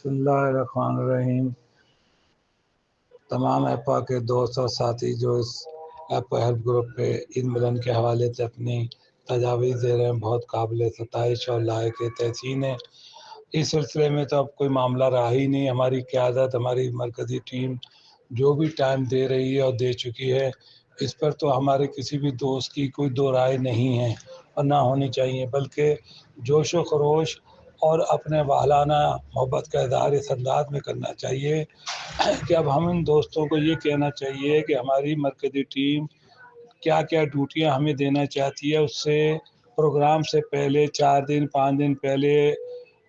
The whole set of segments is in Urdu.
بسم اللہ الرحمن الرحیم۔ تمام ایپا کے دوست اور ساتھی جو اس ایپا ہیلپ گروپ پہ عید ملن کے حوالے سے اپنی تجاویز دے رہے ہیں، بہت قابل ستائش اور لائق تحسین ہے۔ اس سلسلے میں تو اب کوئی معاملہ رہا ہی نہیں۔ ہماری قیادت، ہماری مرکزی ٹیم جو بھی ٹائم دے رہی ہے اور دے چکی ہے، اس پر تو ہمارے کسی بھی دوست کی کوئی دو رائے نہیں ہے اور نہ ہونی چاہیے، بلکہ جوش و خروش اور اپنے والانہ محبت کا اظہار اس انداز میں کرنا چاہیے کہ اب ہم ان دوستوں کو یہ کہنا چاہیے کہ ہماری مرکزی ٹیم کیا کیا ڈیوٹیاں ہمیں دینا چاہتی ہے، اس سے پروگرام سے پہلے 4 دن 5 دن پہلے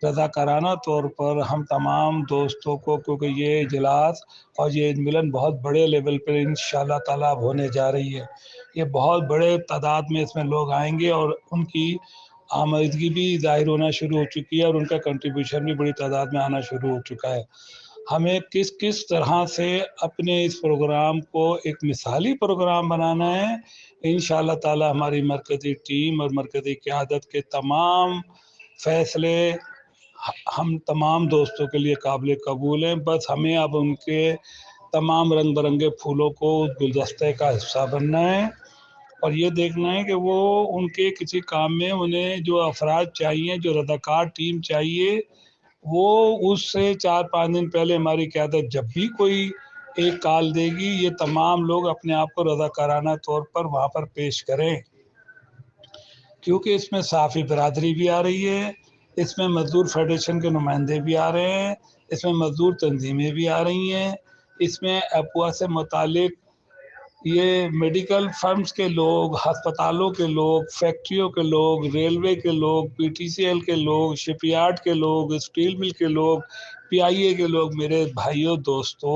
رضاکارانہ طور پر ہم تمام دوستوں کو، کیونکہ یہ اجلاس اور یہ عید ملن بہت بڑے لیول پر انشاءاللہ تعالیٰ اب ہونے جا رہی ہے۔ یہ بہت بڑے تعداد میں اس میں لوگ آئیں گے اور ان کی آمدگی بھی ظاہر ہونا شروع ہو چکی ہے اور ان کا کنٹریبیوشن بھی بڑی تعداد میں آنا شروع ہو چکا ہے۔ ہمیں کس طرح سے اپنے اس پروگرام کو ایک مثالی پروگرام بنانا ہے، انشاءاللہ تعالی ہماری مرکزی ٹیم اور مرکزی قیادت کے تمام فیصلے ہم تمام دوستوں کے لیے قابل قبول ہیں۔ بس ہمیں اب ان کے تمام رنگ برنگے پھولوں کو اس گلدستے کا حصہ بننا ہے اور یہ دیکھنا ہے کہ وہ ان کے کسی کام میں انہیں جو افراد چاہیے، جو رضاکار ٹیم چاہیے، وہ اس سے 4-5 دن پہلے ہماری قیادت جب بھی کوئی ایک کال دے گی، یہ تمام لوگ اپنے آپ کو رضاکارانہ طور پر وہاں پر پیش کریں، کیونکہ اس میں صحافی برادری بھی آ رہی ہے، اس میں مزدور فیڈریشن کے نمائندے بھی آ رہے ہیں، اس میں مزدور تنظیمیں بھی آ رہی ہیں، اس میں ایپوا سے متعلق یہ میڈیکل فرمز کے لوگ، ہسپتالوں کے لوگ، فیکٹریوں کے لوگ، ریلوے کے لوگ، پی ٹی سی ایل کے لوگ، شپ یارڈ کے لوگ، اسٹیل مل کے لوگ، پی آئی اے کے لوگ۔ میرے بھائیوں دوستو،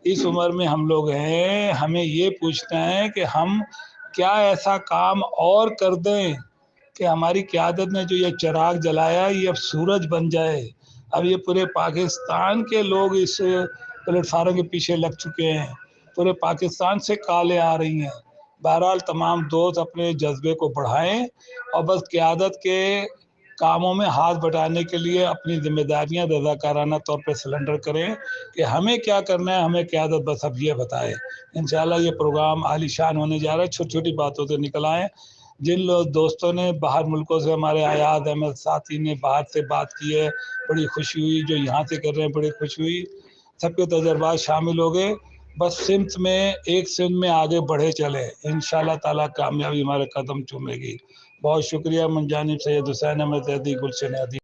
اس عمر میں ہم لوگ ہیں، ہمیں یہ پوچھنا ہے کہ ہم کیا ایسا کام اور کر دیں کہ ہماری قیادت نے جو یہ چراغ جلایا یہ اب سورج بن جائے۔ اب یہ پورے پاکستان کے لوگ اس پلیٹ فارم کے پیچھے لگ چکے ہیں، پورے پاکستان سے کالیں آ رہی ہیں۔ بہرحال تمام دوست اپنے جذبے کو بڑھائیں اور بس قیادت کے کاموں میں ہاتھ بٹانے کے لیے اپنی ذمہ داریاں رضاکارانہ طور پہ سلنڈر کریں کہ ہمیں کیا کرنا ہے، ہمیں قیادت بس اب یہ بتائے۔ انشاءاللہ یہ پروگرام عالی شان ہونے جا رہا ہے۔ چھوٹی چھوٹی باتوں سے نکل آئیں۔ جن دوستوں نے باہر ملکوں سے، ہمارے ایاز احمد ساتھی نے باہر سے بات کی ہے، بڑی خوشی ہوئی، جو یہاں سے کر رہے ہیں بڑی خوشی ہوئی، سب کے تجربات شامل ہو گئے۔ بس سمت میں ایک سمت میں آگے بڑھے چلے، انشاءاللہ تعالیٰ کامیابی ہمارے قدم چومے گی۔ بہت شکریہ۔ من جانب سید حسین احمد زیدی، گلشن عدی۔